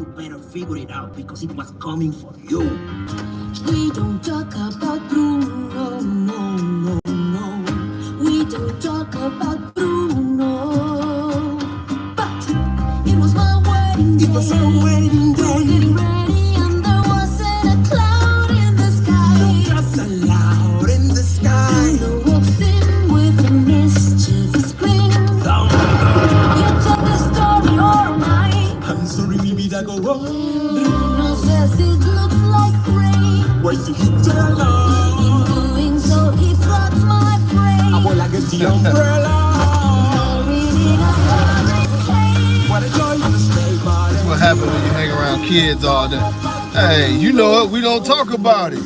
you better figure it out because it was coming for you. We don't talk about Bruno, no, no, no. We don't talk about Bruno. But it was my wedding day. It was our wedding day. Getting ready and there wasn't a cloud in the sky. No clouds allowed in the sky. Bruno walks in with a mischievous grin. You tell the story or mine. I'm sorry, maybe that go wrong. Bruno says it looks like rain. Why did you tell us? In doing so, he floods my brain. I will like the umbrella. What a joy to stay by. That's what happens when you hang around kids all day. Hey, you know it. We don't talk about it.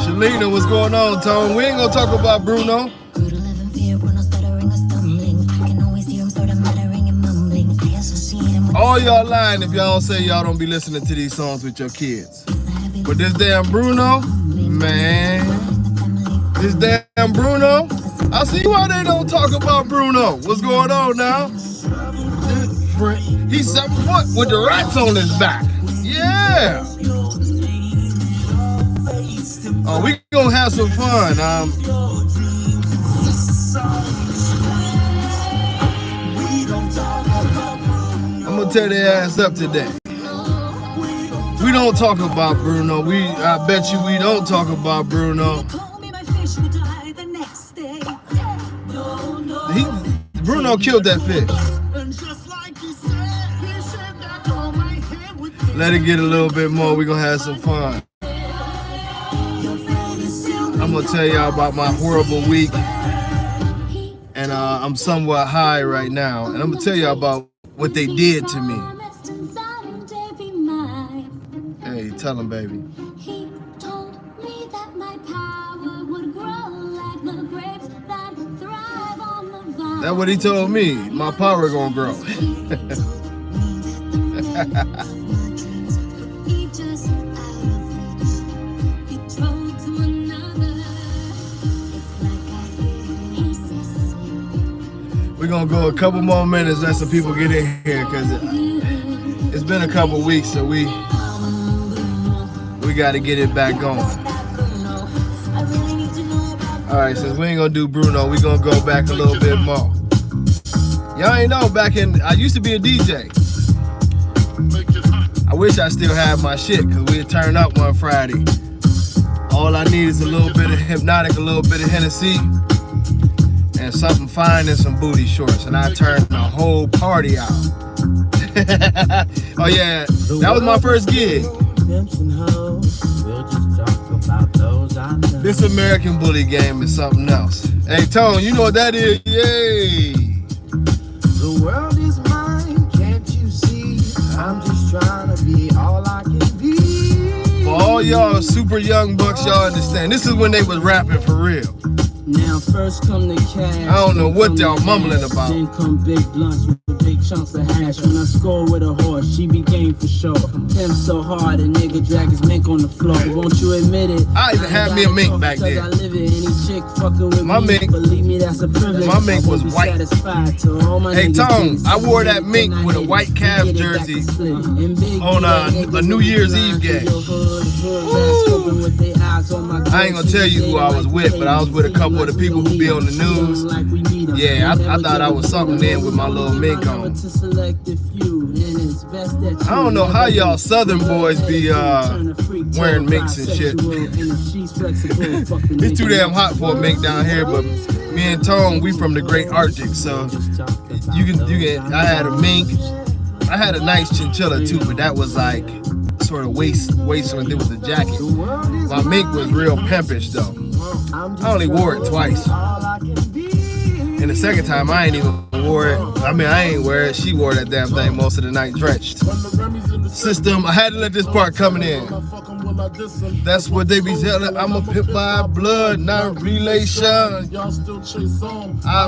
Shalina, what's going on, Tone? We ain't gonna talk about Bruno. Grew to live in fear, Bruno stuttering or stumbling. I can always hear him sort of muttering and mumbling. I associate him with All y'all lying if y'all don't say y'all don't be listening to these songs with your kids. But this damn Bruno, man, this damn Bruno, I see why they don't talk about Bruno. What's going on now? He's 7 foot with the rats on his back. Yeah. Oh, we gonna have some fun. I'm gonna tear their ass up today. We don't talk about Bruno. I bet you we don't talk about Bruno. Bruno killed that fish. Let it get a little bit more. We're gonna have some fun. I'm gonna tell y'all about my horrible week. And I'm somewhat high right now. And I'm gonna tell y'all about what they did to me. Hey, tell him, baby. He told me that my power would grow like the grapes that thrive on the vine. That's what he told me. My power gonna grow. We're gonna go a couple more minutes, let some people get in here, because it's been a couple weeks, so we got to get it back going. All right, since we ain't gonna do Bruno, we gonna go back a little bit more. Y'all ain't know, I used to be a DJ. I wish I still had my shit, because we'd turn up one Friday. All I need is a little bit of Hypnotic, a little bit of Hennessy, and something fine and some booty shorts, and I turned the whole party out. Oh yeah, that was my first gig. This American Bully game is something else. Hey Tone, you know what that is? Yay! The world is mine, can't you see? I'm just trying to be all I can be. For all y'all super young bucks, y'all understand. This is when they was rapping for real. Now first come the cash. I don't know what y'all mumbling about. Then come big blunts with big chunks of hash. When I score with a horse, she be game for sure. Pimp so hard, a nigga drag his mink on the floor. Won't you admit it? I even had me a mink back then. I live it. Any chick fucking with my me, mink, believe me, that's a privilege. My mink was white. Hey Tone, I wore that mink with a white Cavs jersey on a New Year's Eve game. I ain't gonna tell you who I was with, but I was with a couple of the people who be on the news. Yeah, I thought I was something then with my little mink on. I don't know how y'all Southern boys be wearing minks and shit. It's too damn hot for a mink down here, but me and Tone, we from the great Arctic, so you can. I had a mink. I had a nice chinchilla too, but that was like sort of waist length. It was a jacket. My mink was real pimpish though. I only wore it twice. And the second time I ain't even wore it. I mean, I ain't wear it. She wore that damn thing most of the night drenched. System, I had to let this part coming in. That's what they be telling. I'm a pimp by blood, not relation. I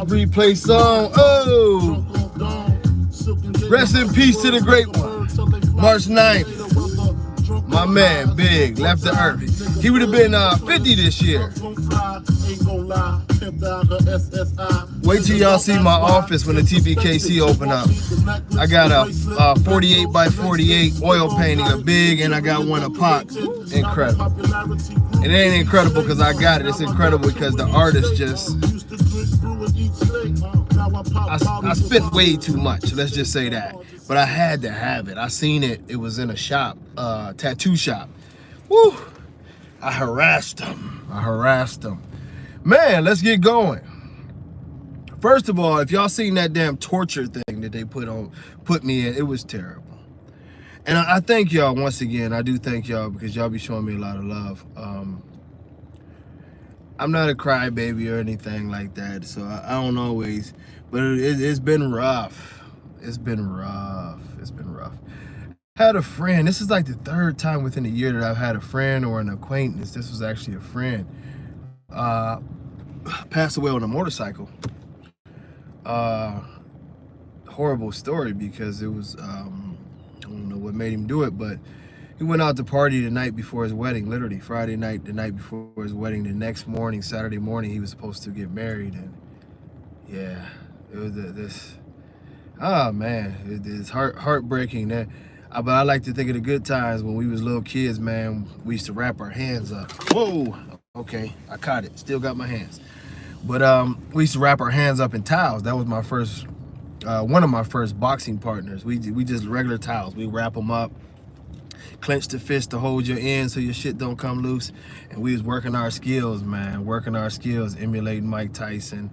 replay song. Oh! Rest in peace to the great one. March 9th. My man, Big, left the earth. He would have been 50 this year. Wait till y'all see my office when the TBKC open up. I got a 48 by 48 oil painting, a big, and I got one epox. Incredible. And it ain't incredible because I got it. It's incredible because the artist just... I spent way too much, let's just say that. But I had to have it. I seen it. It was in a shop, tattoo shop. Woo! I harassed them. Man, let's get going. First of all, if y'all seen that damn torture thing that they put me in, it was terrible. And I thank y'all once again. I do thank y'all because y'all be showing me a lot of love. I'm not a crybaby or anything like that, so I don't always, but it's been rough. It's been rough. I had a friend. This is like the third time within a year that I've had a friend or an acquaintance. This was actually a friend. Passed away on a motorcycle. Horrible story because it was, I don't know what made him do it, but he went out to party the night before his wedding, literally Friday night, the night before his wedding. The next morning, Saturday morning, he was supposed to get married. And yeah, it was this, oh man, it's heartbreaking. But I like to think of the good times when we was little kids, man. We used to wrap our hands up. Whoa, okay, I caught it, still got my hands. But we used to wrap our hands up in towels. That was my first, one of my first boxing partners. We just regular towels. We wrap them up, clench the fist to hold your end so your shit don't come loose. And we was working our skills, man. Emulating Mike Tyson,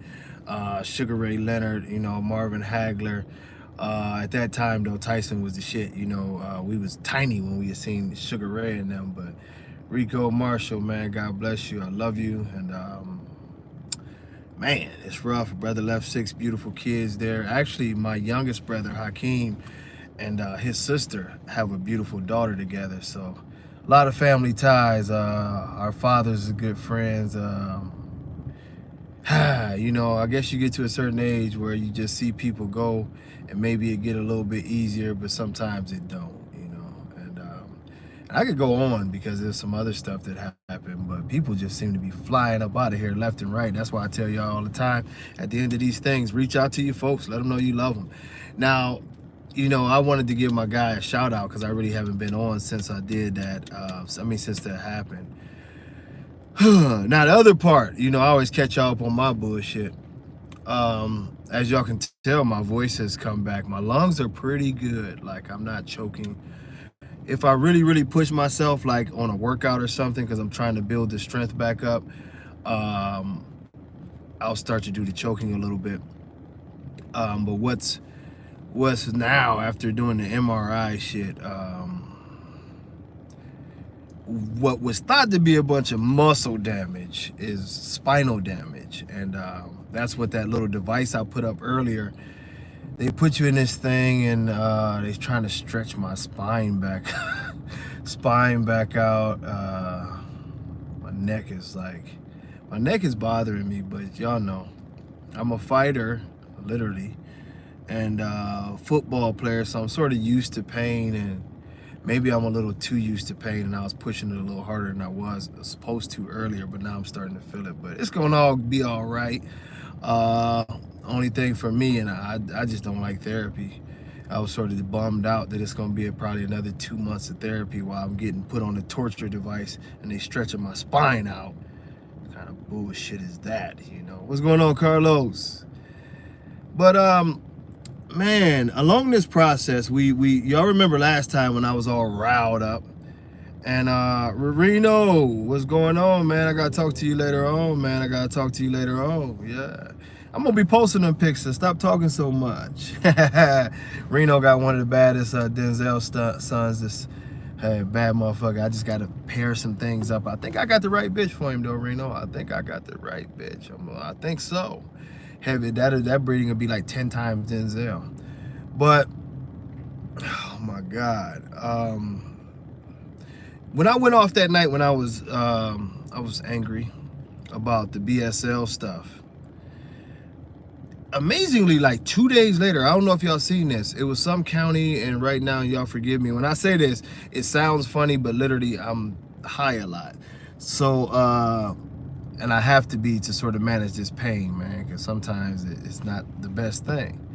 Sugar Ray Leonard, you know, Marvin Hagler. At that time, though, Tyson was the shit. You know, we was tiny when we had seen Sugar Ray and them. But Rico Marshall, man, God bless you. I love you. And man, it's rough. Brother left 6 beautiful kids there. Actually, my youngest brother, Hakeem, and his sister have a beautiful daughter together. So a lot of family ties. Our fathers are good friends. You know, I guess you get to a certain age where you just see people go and maybe it get a little bit easier, but sometimes it don't, you know. And I could go on because there's some other stuff that happened, but people just seem to be flying up out of here left and right. That's why I tell y'all all the time, at the end of these things, reach out to your folks, let them know you love them. Now, you know, I wanted to give my guy a shout out because I really haven't been on since I did that. Since that happened. Now the other part, you know, I always catch y'all up on my bullshit. As y'all can tell, my voice has come back. My lungs are pretty good. Like, I'm not choking. If I really push myself, like on a workout or something, because I'm trying to build the strength back up, I'll start to do the choking a little bit. But what's now, after doing the MRI shit, what was thought to be a bunch of muscle damage is spinal damage. And that's what that little device I put up earlier, they put you in this thing and they're trying to stretch my spine back out. My neck is bothering me, but y'all know I'm a fighter, literally, and football player, so I'm sort of used to pain, and maybe I'm a little too used to pain, and I was pushing it a little harder than I was supposed to earlier, but now I'm starting to feel it. But it's gonna all be all right. Only thing for me, and I just don't like therapy. I was sort of bummed out that it's gonna be probably another 2 months of therapy while I'm getting put on a torture device and they stretching my spine out. What kind of bullshit is that, you know? What's going on, Carlos? But man, along this process, y'all remember last time when I was all riled up, and Reno, what's going on, man? I gotta talk to you later on, man. Yeah, I'm gonna be posting them pics, so stop talking so much. Reno got one of the baddest Denzel sons. This bad motherfucker. I just gotta pair some things up. I think I got the right bitch for him though, Reno. I think I got the right bitch. I think so. Heavy, that breeding would be like 10 times Denzel. But oh my God, when I went off that night, when I was angry about the BSL stuff, amazingly, like 2 days later, I don't know if y'all seen this, it was some county, and right now, y'all forgive me when I say this, it sounds funny, but literally I'm high a lot. So and I have to be to sort of manage this pain, man, because sometimes it's not the best thing.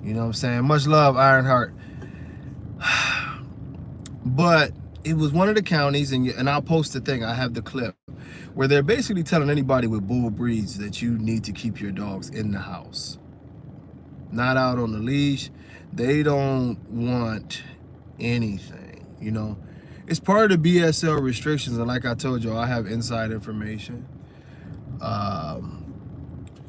You know what I'm saying? Much love, Ironheart. But it was one of the counties, and I'll post the thing, I have the clip, where they're basically telling anybody with bull breeds that you need to keep your dogs in the house, not out on the leash. They don't want anything, you know. It's part of the BSL restrictions, and like I told you, I have inside information,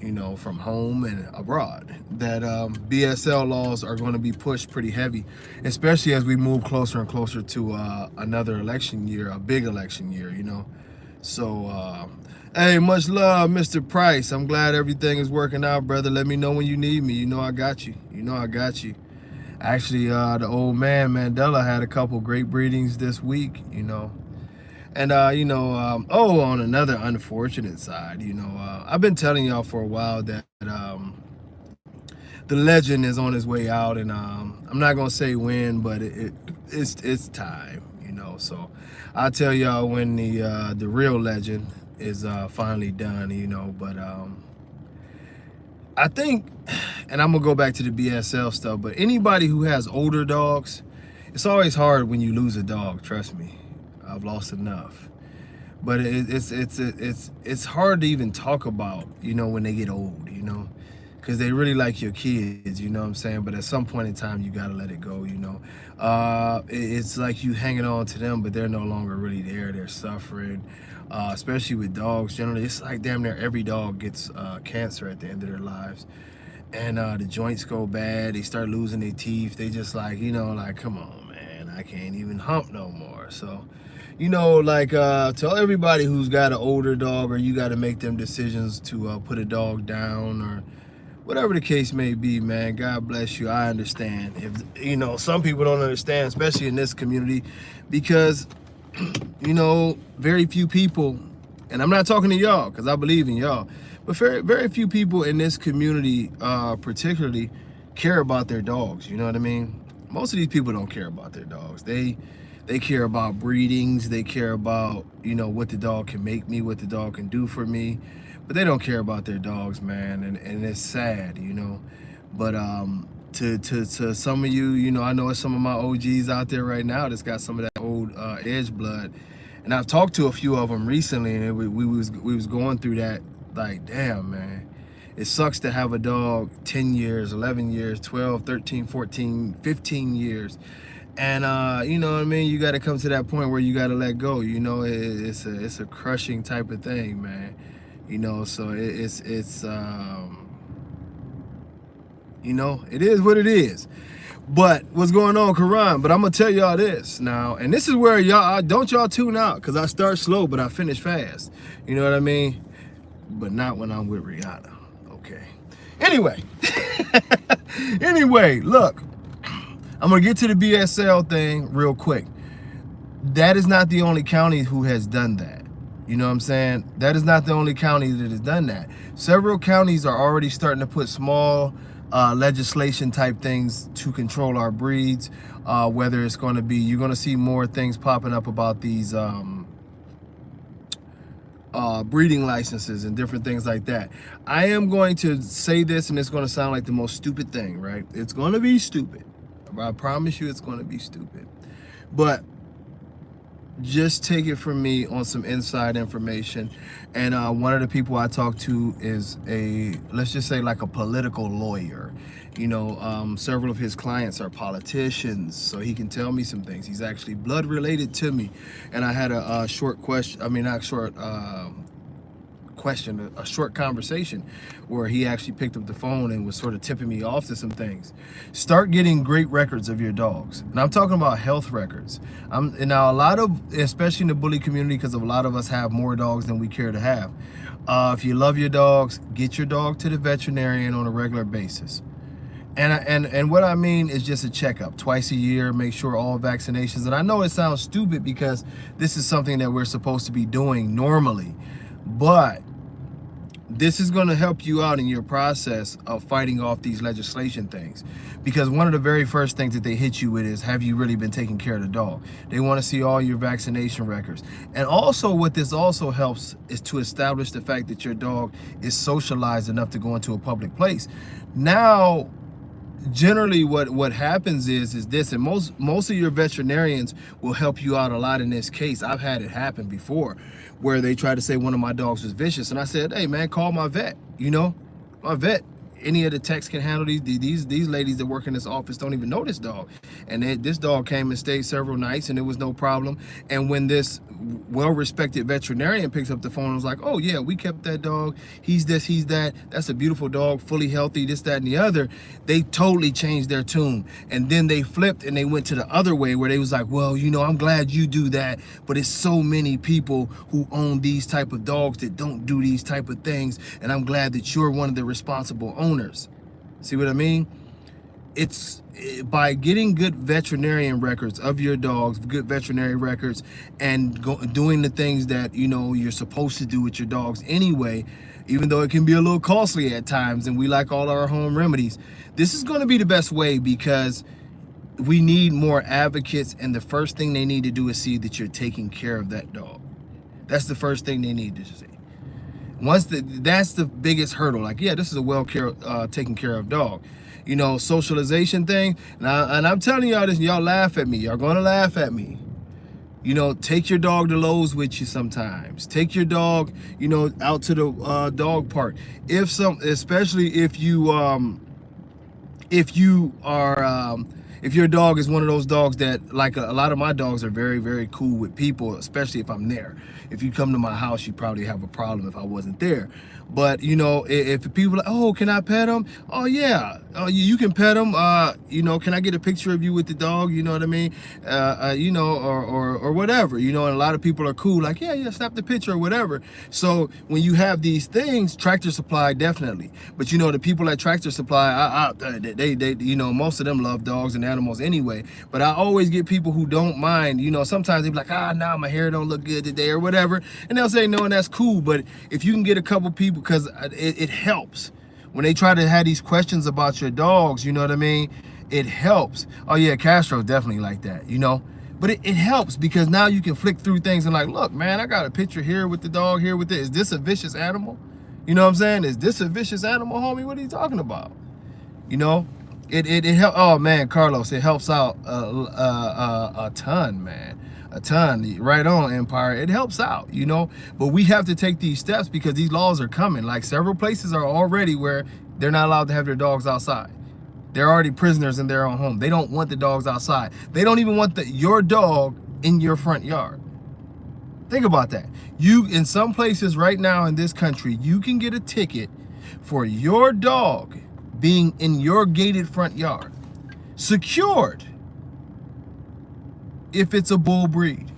you know, from home and abroad, that BSL laws are going to be pushed pretty heavy, especially as we move closer and closer to another election year, a big election year, you know. So, hey, much love, Mr. Price. I'm glad everything is working out, brother. Let me know when you need me. You know I got you. You know I got you. Actually, the old man, Mandela, had a couple great breedings this week, you know. And, you know, oh, on another unfortunate side, you know, I've been telling y'all for a while that the legend is on his way out. And I'm not going to say when, but it's time, you know. So I'll tell y'all when the real legend is finally done, you know. But I think, and I'm going to go back to the BSL stuff, but anybody who has older dogs, it's always hard when you lose a dog, trust me. I've lost enough, but it's hard to even talk about, you know, when they get old, you know, because they really like your kids, you know what I'm saying? But at some point in time, you gotta let it go, you know. It's like you hanging on to them, but they're no longer really there. They're suffering, especially with dogs. Generally, it's like damn near every dog gets cancer at the end of their lives, and the joints go bad. They start losing their teeth. They just like, you know, like, come on, man, I can't even hump no more. So, you know, like, tell everybody who's got an older dog, or you got to make them decisions to put a dog down, or whatever the case may be, man. God bless you. I understand. If, you know, some people don't understand, especially in this community, because, you know, very few people, and I'm not talking to y'all because I believe in y'all, but very few people in this community particularly care about their dogs. You know what I mean? Most of these people don't care about their dogs. They care about breedings. They care about, you know, what the dog can make me, what the dog can do for me, but they don't care about their dogs, man. And it's sad, you know. But to some of you, you know, I know some of my OGs out there right now that's got some of that old edge blood, and I've talked to a few of them recently, and we was going through that. Like, damn, man, it sucks to have a dog 10 years, 11 years, 12, 13, 14, 15 years. And you know what I mean? You got to come to that point where you got to let go. You know, it's a crushing type of thing, man. You know, so it's you know, it is what it is. But what's going on, Quran? But I'm gonna tell y'all this now, and this is where y'all don't y'all tune out, because I start slow but I finish fast. You know what I mean? But not when I'm with Rihanna. Okay. Anyway, anyway, look. I'm going to get to the BSL thing real quick. That is not the only county who has done that. You know what I'm saying? That is not the only county that has done that. Several counties are already starting to put small legislation type things to control our breeds. Whether it's going to be, you're going to see more things popping up about these breeding licenses and different things like that. I am going to say this, and it's going to sound like the most stupid thing, right? It's going to be stupid. I promise you it's going to be stupid. But just take it from me on some inside information. And one of the people I talked to is let's just say like a political lawyer. You know, several of his clients are politicians, so he can tell me some things. He's actually blood related to me. And I had a short question, I mean, not short question, a short conversation where he actually picked up the phone and was sort of tipping me off to some things. Start getting great records of your dogs. And I'm talking about health records. And now a lot of, especially in the bully community, because a lot of us have more dogs than we care to have. If you love your dogs, get your dog to the veterinarian on a regular basis. And what I mean is just a checkup twice a year, make sure all vaccinations. And I know it sounds stupid because this is something that we're supposed to be doing normally, but this is going to help you out in your process of fighting off these legislation things, because one of the very first things that they hit you with is, have you really been taking care of the dog? They want to see all your vaccination records. And also what this also helps is to establish the fact that your dog is socialized enough to go into a public place. Now generally what happens is this, and most of your veterinarians will help you out a lot in this case. I've had it happen before where they try to say one of my dogs was vicious, and I said, hey man, call my vet. You know, my vet, any of the techs can handle these ladies that work in this office don't even know this dog. And this dog came and stayed several nights and it was no problem. And when this well-respected veterinarian picks up the phone and was like, oh yeah, we kept that dog, he's this, he's that, that's a beautiful dog, fully healthy, this, that, and the other, they totally changed their tune. And then they flipped and they went to the other way where they was like, well, you know, I'm glad you do that, but it's so many people who own these type of dogs that don't do these type of things, and I'm glad that you're one of the responsible owners. See what I mean? It's by getting good veterinarian records of your dogs, good veterinary records, and doing the things that, you know, you're supposed to do with your dogs anyway, even though it can be a little costly at times, and we like all our home remedies. This is going to be the best way, because we need more advocates, and the first thing they need to do is see that you're taking care of that dog. That's the first thing they need to see. That's the biggest hurdle. Like, yeah, this is a taken care of dog. You know, socialization thing. And I'm telling y'all this, and y'all laugh at me. Y'all gonna laugh at me. You know, take your dog to Lowe's with you sometimes. Take your dog, you know, out to the dog park. Especially if you if your dog is one of those dogs that, like a lot of my dogs are very, very cool with people, especially if I'm there. If you come to my house, you probably have a problem if I wasn't there. But, you know, if people are like, oh, can I pet him? Oh, yeah, you can pet him. You know, can I get a picture of you with the dog? You know what I mean? You know, or whatever, you know, and a lot of people are cool, like, yeah, snap the picture or whatever. So when you have these things, Tractor Supply, definitely. But, you know, the people at Tractor Supply, they you know, most of them love dogs and animals anyway. But I always get people who don't mind, you know, sometimes they be like, nah, my hair don't look good today or whatever. And they'll say no, and that's cool. But if you can get a couple people, because it helps when they try to have these questions about your dogs, you know what I mean? It helps. Oh yeah, Castro definitely like that, you know? But it helps, because now you can flick through things and like, look, man, I got a picture here with the dog, here with this. Is this a vicious animal? You know what I'm saying? Is this a vicious animal, homie? What are you talking about? You know? It helps. Oh man, Carlos, it helps out a ton, man. A ton. Right on, Empire. It helps out, you know. But we have to take these steps, because these laws are coming. Like, several places are already where they're not allowed to have their dogs outside. They're already prisoners in their own home. They don't want the dogs outside. They don't even want your dog in your front yard. Think about that. In some places right now in this country, you can get a ticket for your dog being in your gated front yard, secured, if it's a bull breed.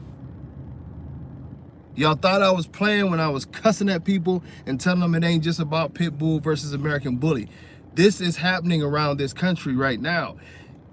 Y'all thought I was playing when I was cussing at people and telling them it ain't just about pit bull versus American bully. This is happening around this country right now.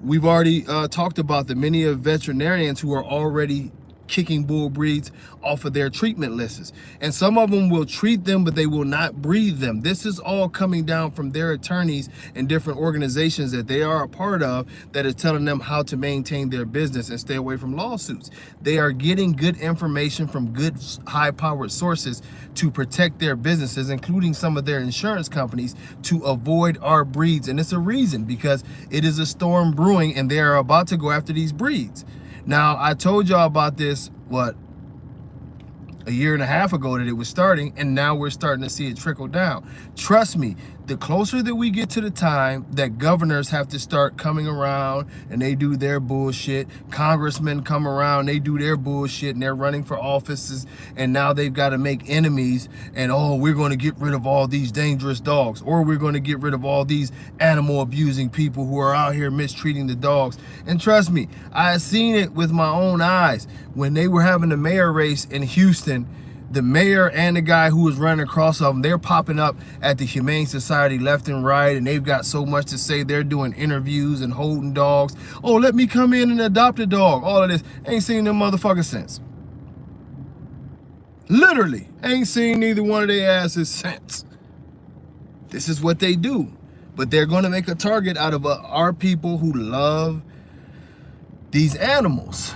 We've already talked about the many of veterinarians who are already kicking bull breeds off of their treatment lists. And some of them will treat them, but they will not breed them. This is all coming down from their attorneys and different organizations that they are a part of that are telling them how to maintain their business and stay away from lawsuits. They are getting good information from good high-powered sources to protect their businesses, including some of their insurance companies, to avoid our breeds. And it's a reason, because it is a storm brewing and they are about to go after these breeds. Now, I told y'all about this, a year and a half ago that it was starting, and now we're starting to see it trickle down. Trust me, the closer that we get to the time that governors have to start coming around and they do their bullshit, congressmen come around, they do their bullshit, and they're running for offices, and now they've got to make enemies, and oh, we're going to get rid of all these dangerous dogs, or we're going to get rid of all these animal abusing people who are out here mistreating the dogs. And trust me, I have seen it with my own eyes. When they were having the mayor race in Houston, the mayor and the guy who was running across of them, they're popping up at the Humane Society left and right, and they've got so much to say. They're doing interviews and holding dogs. Oh, let me come in and adopt a dog. All of this. Ain't seen them motherfuckers since. Literally, ain't seen neither one of their asses since. This is what they do. But they're going to make a target out of our people who love these animals.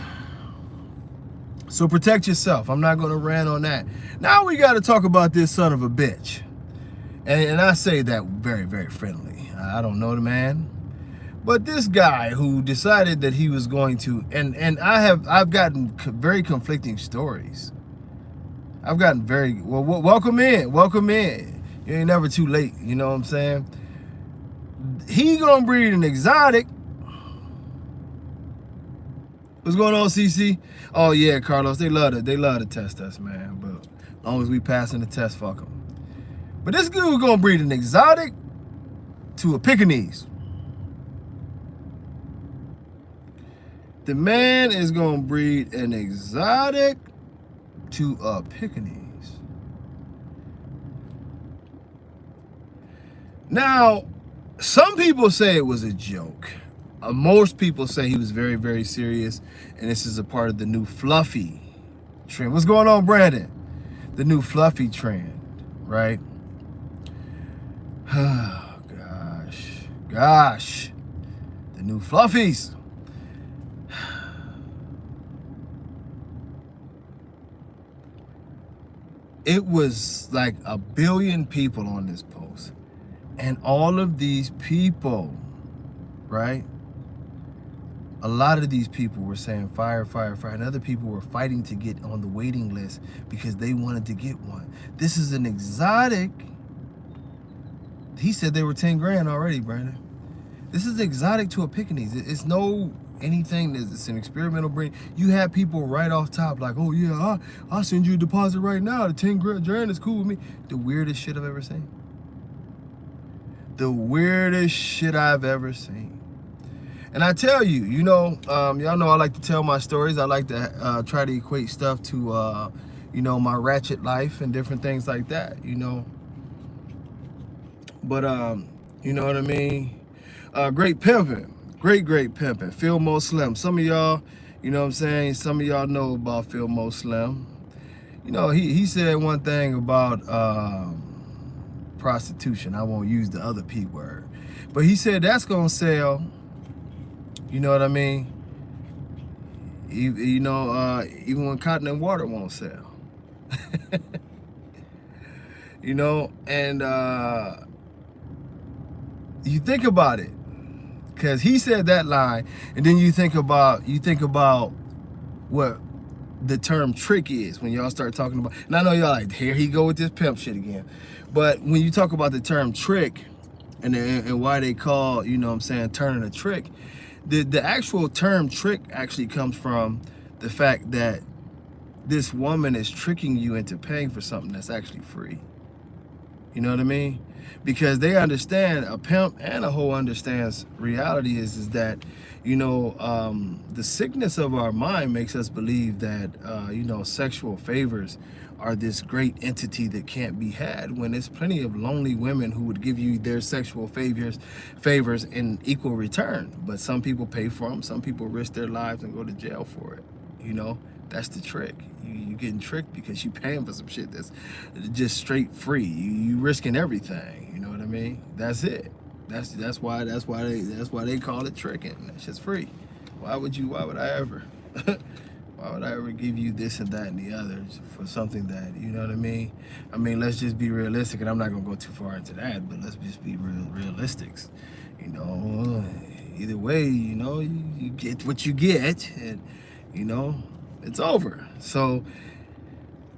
So protect yourself. I'm not going to rant on that. Now we got to talk about this son of a bitch. And I say that very, very friendly. I don't know the man. But this guy who decided that he was going to, and I've gotten very conflicting stories. I've gotten very, well, welcome in. You ain't never too late, you know what I'm saying? He gonna breed an exotic. What's going on, CC? Oh yeah, Carlos, they love to test us, man. But as long as we passing the test, fuck them. But this dude gonna breed an exotic to a Pekingese. The man is gonna breed an exotic to a Pekingese. Now, some people say it was a joke. Most people say he was very, very serious, and this is a part of the new fluffy trend. What's going on, Brandon? The new fluffy trend, right? Oh, gosh. The new fluffies. It was like 1 billion people on this post. And all of these people, right? A lot of these people were saying fire, fire, fire. And other people were fighting to get on the waiting list because they wanted to get one. This is an exotic. He said they were 10 grand already, Brandon. This is exotic to a Pekingese. It's no anything. It's an experimental breed. You have people right off top like, oh yeah, I'll send you a deposit right now. The 10 grand is cool with me. The weirdest shit I've ever seen. The weirdest shit I've ever seen. And I tell you, you know, y'all know I like to tell my stories. I like to try to equate stuff to, you know, my ratchet life and different things like that, you know. But, you know what I mean? Great pimping. Great pimping. Phil Mo Slim. Some of y'all, you know what I'm saying? Some of y'all know about Phil Mo Slim. You know, he said one thing about prostitution. I won't use the other P word. But he said that's going to sell. You know what I mean? You know, even when cotton and water won't sell. You know, and you think about it, because he said that line, and then you think about what the term trick is when y'all start talking about. And I know y'all like, here he go with this pimp shit again. But when you talk about the term trick and why they call, you know what I'm saying, turning a trick, the actual term trick actually comes from the fact that this woman is tricking you into paying for something that's actually free. You know what I mean? Because they understand, a pimp and a hoe understands reality is that, you know, the sickness of our mind makes us believe that, you know, sexual favors are this great entity that can't be had, when there's plenty of lonely women who would give you their sexual favors in equal return. But some people pay for them. Some people risk their lives and go to jail for it. You know, that's the trick. You getting tricked because you paying for some shit that's just straight free. You risking everything. You know what I mean? That's it. That's why they call it tricking. That shit's free. Why would I ever? Why would I ever give you this and that and the others for something that, you know what I mean? I mean, let's just be realistic, and I'm not gonna go too far into that, but let's just be realistics. You know, either way, you know, you get what you get, and you know, it's over. So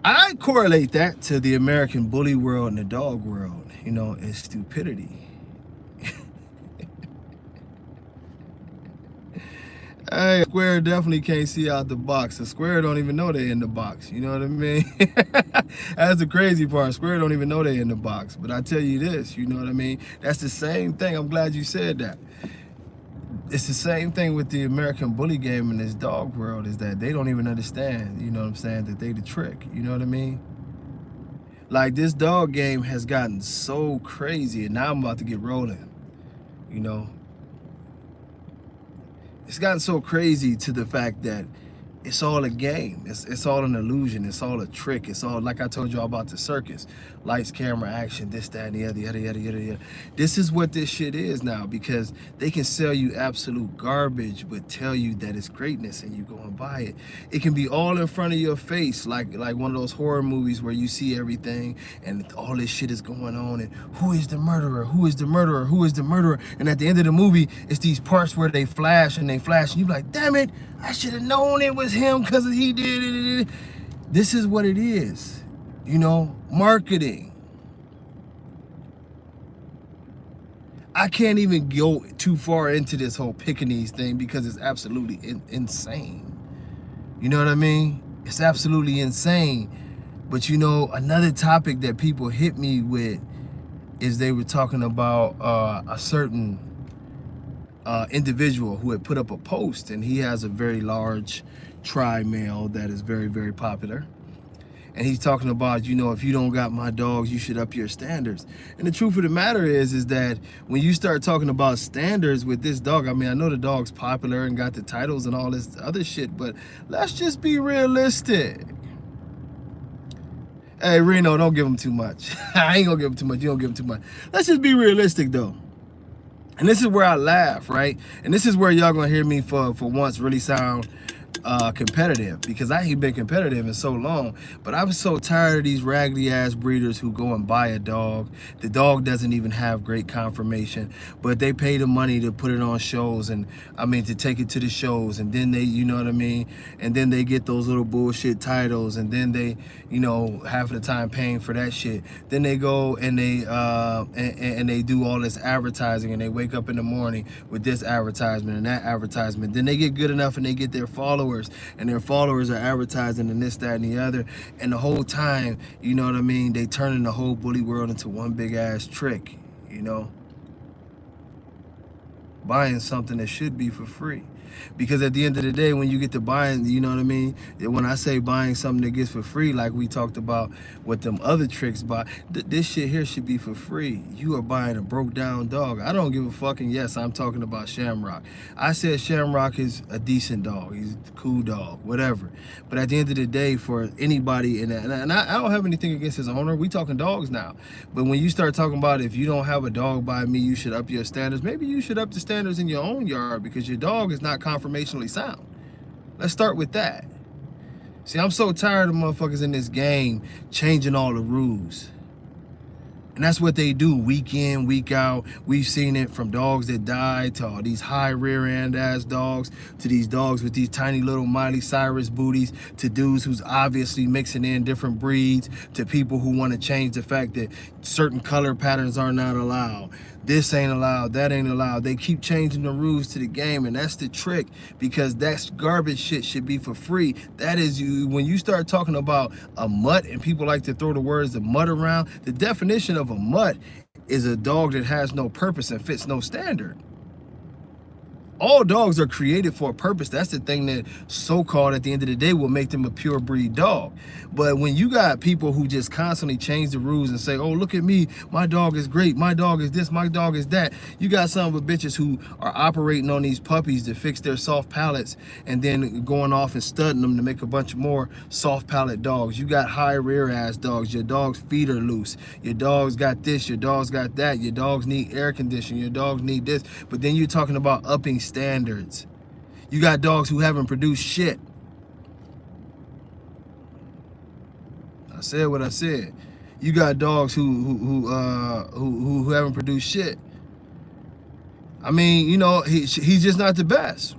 I correlate that to the American bully world and the dog world, you know, and stupidity. Hey, Square definitely can't see out the box. The Square don't even know they're in the box. You know what I mean? That's the crazy part. Square don't even know they're in the box. But I tell you this, you know what I mean? That's the same thing. I'm glad you said that. It's the same thing with the American bully game in this dog world, is that they don't even understand, you know what I'm saying, that they the trick. You know what I mean? Like, this dog game has gotten so crazy, and now I'm about to get rolling, you know? It's gotten so crazy to the fact that It's all a game. It's all an illusion. It's all a trick. It's all, like I told you all about the circus. Lights, camera, action, this, that, and the other, yada, yada, yada, yada. This is what this shit is now, because they can sell you absolute garbage but tell you that it's greatness and you go and buy it. It can be all in front of your face, like one of those horror movies where you see everything and all this shit is going on and who is the murderer? Who is the murderer? Who is the murderer? And at the end of the movie, it's these parts where they flash and you're like, damn it, I should have known it was him because he did it. This is what it is, you know, marketing. I can't even go too far into this whole Pekingese thing because it's absolutely insane. You know what I mean? It's absolutely insane. But you know, another topic that people hit me with is they were talking about a certain individual who had put up a post, and he has a very large tri-male that is very, very popular. And he's talking about, you know, if you don't got my dogs, you should up your standards. And the truth of the matter is that when you start talking about standards with this dog, I mean, I know the dog's popular and got the titles and all this other shit, but let's just be realistic. Hey, Reno, don't give him too much. I ain't gonna give him too much. You don't give him too much. Let's just be realistic, though. And this is where I laugh, right? And this is where y'all gonna hear me for once really sound competitive, because I ain't been competitive in so long. But I was so tired of these raggedy ass breeders who go and buy a dog. The dog doesn't even have great conformation, but they pay the money to put it on shows, and I mean to take it to the shows, and then they, you know what I mean, and then they get those little bullshit titles, and then they, you know, half of the time paying for that shit. Then they go and they and they do all this advertising, and they wake up in the morning with this advertisement and that advertisement. Then they get good enough and they get their followers, and their followers are advertising and this, that, and the other. And the whole time, you know what I mean, they turning the whole bully world into one big ass trick, you know, buying something that should be for free. Because at the end of the day, when you get to buying, you know what I mean, when I say buying something that gets for free, like we talked about what them other tricks buy, this shit here should be for free. You are buying a broke down dog. I don't give a fucking, yes, I'm talking about Shamrock. I said Shamrock is a decent dog. He's a cool dog, whatever. But at the end of the day, for anybody, and I don't have anything against his owner. We talking dogs now. But when you start talking about if you don't have a dog by me, you should up your standards. Maybe you should up the standards in your own yard, because your dog is not conformationally sound. Let's start with that. See, I'm so tired of motherfuckers in this game changing all the rules. And that's what they do week in, week out. We've seen it from dogs that die to all these high rear end ass dogs, to these dogs with these tiny little Miley Cyrus booties, to dudes who's obviously mixing in different breeds, to people who want to change the fact that certain color patterns are not allowed. This ain't allowed, that ain't allowed. They keep changing the rules to the game, and that's the trick, because that's garbage shit should be for free. That is, you when you start talking about a mutt, and people like to throw the words of mutt around, the definition of a mutt is a dog that has no purpose and fits no standard. All dogs are created for a purpose. That's the thing that so-called at the end of the day will make them a pure breed dog. But when you got people who just constantly change the rules and say, oh, look at me, my dog is great, my dog is this, my dog is that. You got some of the bitches who are operating on these puppies to fix their soft palates and then going off and studying them to make a bunch more soft palate dogs. You got high rear ass dogs. Your dog's feet are loose. Your dog's got this, your dog's got that. Your dogs need air conditioning. Your dogs need this. But then you're talking about upping standards. You got dogs who haven't produced shit. I said what I said. You got dogs who haven't produced shit. I mean, you know, he's just not the best.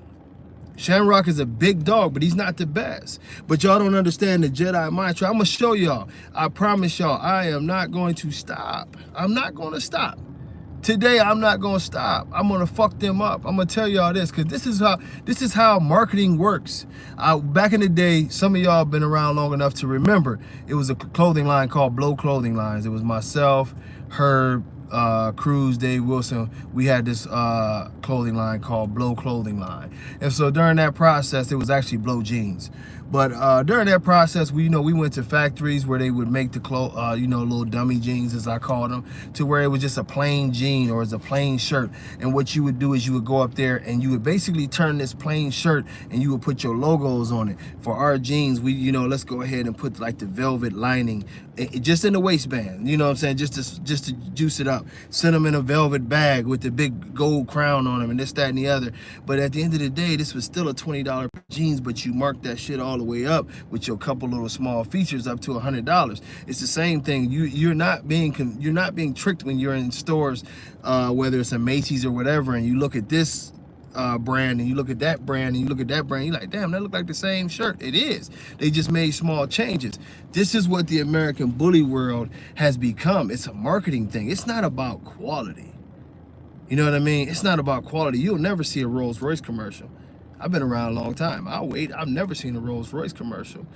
Shamrock is a big dog, but he's not the best. But y'all don't understand the Jedi mind trick. I'm gonna show y'all. I promise y'all, I am not going to stop. I'm not going to stop. Today, I'm not gonna stop. I'm gonna fuck them up. I'm gonna tell y'all this, because this is how marketing works. Back in the day, some of y'all been around long enough to remember, it was a clothing line called Blow Clothing Lines. It was myself, Herb, Cruz, Dave Wilson. We had this clothing line called Blow Clothing Line. And so during that process, it was actually Blow Jeans. But during that process, we went to factories where they would make the clothes, little dummy jeans, as I call them, to where it was just a plain jean or it's a plain shirt. And what you would do is you would go up there and you would basically turn this plain shirt and you would put your logos on it. For our jeans, we, let's go ahead and put like the velvet lining just in the waistband, you know what I'm saying, just to juice it up. Send them in a velvet bag with the big gold crown on them and this, that, and the other. But at the end of the day, this was still a $20 jeans, but you marked that shit all the way up with your couple little small features up to $100. It's the same thing. You're not being tricked when you're in stores, whether it's a Macy's or whatever, and you look at this brand and you look at that brand and you look at that brand, you're like, damn, that look like the same shirt. It is. They just made small changes. This is what the American bully world has become. It's a marketing thing. It's not about quality. You know what I mean? It's not about quality. You'll never see a Rolls Royce commercial. I've been around a long time. I'll wait. I've never seen a Rolls Royce commercial.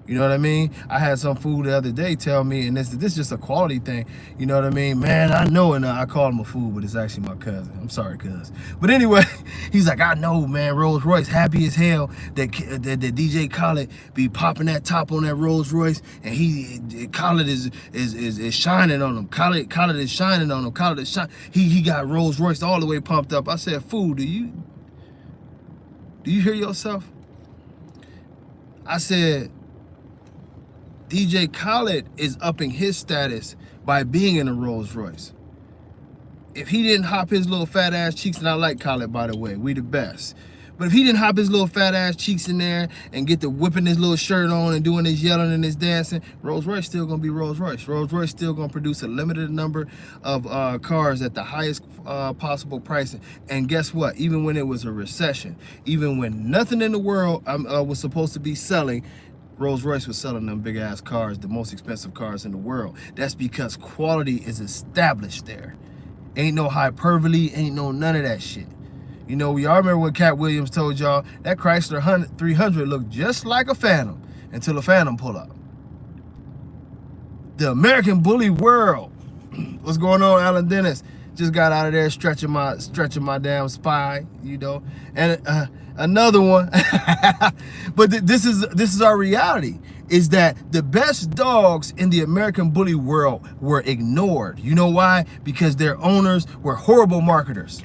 You know what I mean? I had some fool the other day tell me, and this is just a quality thing. You know what I mean? Man, I know, and I call him a fool, but it's actually my cousin. I'm sorry, cuz. But anyway, he's like, I know, man, Rolls Royce, happy as hell that DJ Khaled be popping that top on that Rolls Royce, and Khaled is shining on him. Khaled is shining on him. Khaled is shining. He got Rolls Royce all the way pumped up. I said, fool, do you hear yourself? I said, DJ Khaled is upping his status by being in a Rolls Royce. If he didn't hop his little fat ass cheeks, and I like Khaled, by the way, we the best. But if he didn't hop his little fat ass cheeks in there and get to whipping his little shirt on and doing his yelling and his dancing, Rolls Royce still gonna be Rolls Royce. Rolls Royce still gonna produce a limited number of cars at the highest possible price. And guess what? Even when it was a recession, even when nothing in the world was supposed to be selling, Rolls Royce was selling them big ass cars, the most expensive cars in the world. That's because quality is established there. Ain't no hyperbole, ain't no none of that shit. You know, y'all remember when Cat Williams told y'all that Chrysler 300 looked just like a Phantom until a Phantom pull up. The American bully world. What's going on, Alan Dennis? Just got out of there stretching my damn spine, you know. And another one. But this is our reality, is that the best dogs in the American bully world were ignored. You know why? Because their owners were horrible marketers.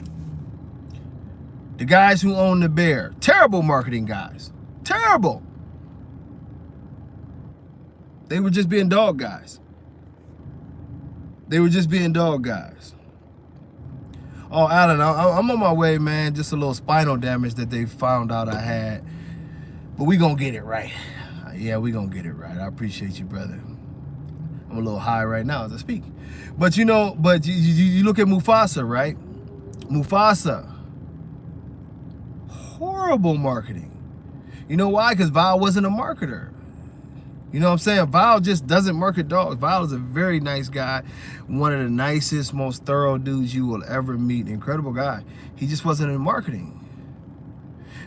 The guys who own the Bear, terrible marketing guys. Terrible. They were just being dog guys. They were just being dog guys. Oh, Alan, I'm on my way, man. Just a little spinal damage that they found out I had. But we gonna get it right. Yeah, we gonna get it right. I appreciate you, brother. I'm a little high right now as I speak. But you know, you look at Mufasa, right? Mufasa. Horrible marketing. You know why? Because Val wasn't a marketer. You know what I'm saying? Val just doesn't market dogs. Val is a very nice guy. One of the nicest, most thorough dudes you will ever meet. Incredible guy. He just wasn't in marketing.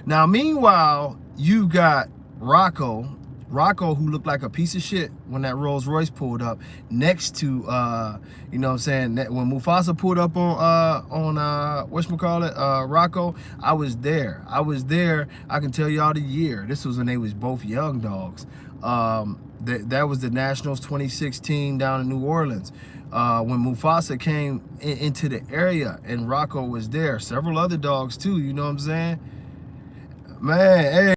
Now, meanwhile, you got Rocco, who looked like a piece of shit when that Rolls Royce pulled up next to, you know what I'm saying, when Mufasa pulled up on whatchamacallit, Rocco, I was there. I can tell y'all the year. This was when they was both young dogs. That was the Nationals 2016 down in New Orleans. When Mufasa came into the area and Rocco was there. Several other dogs too, you know what I'm saying? Man, hey.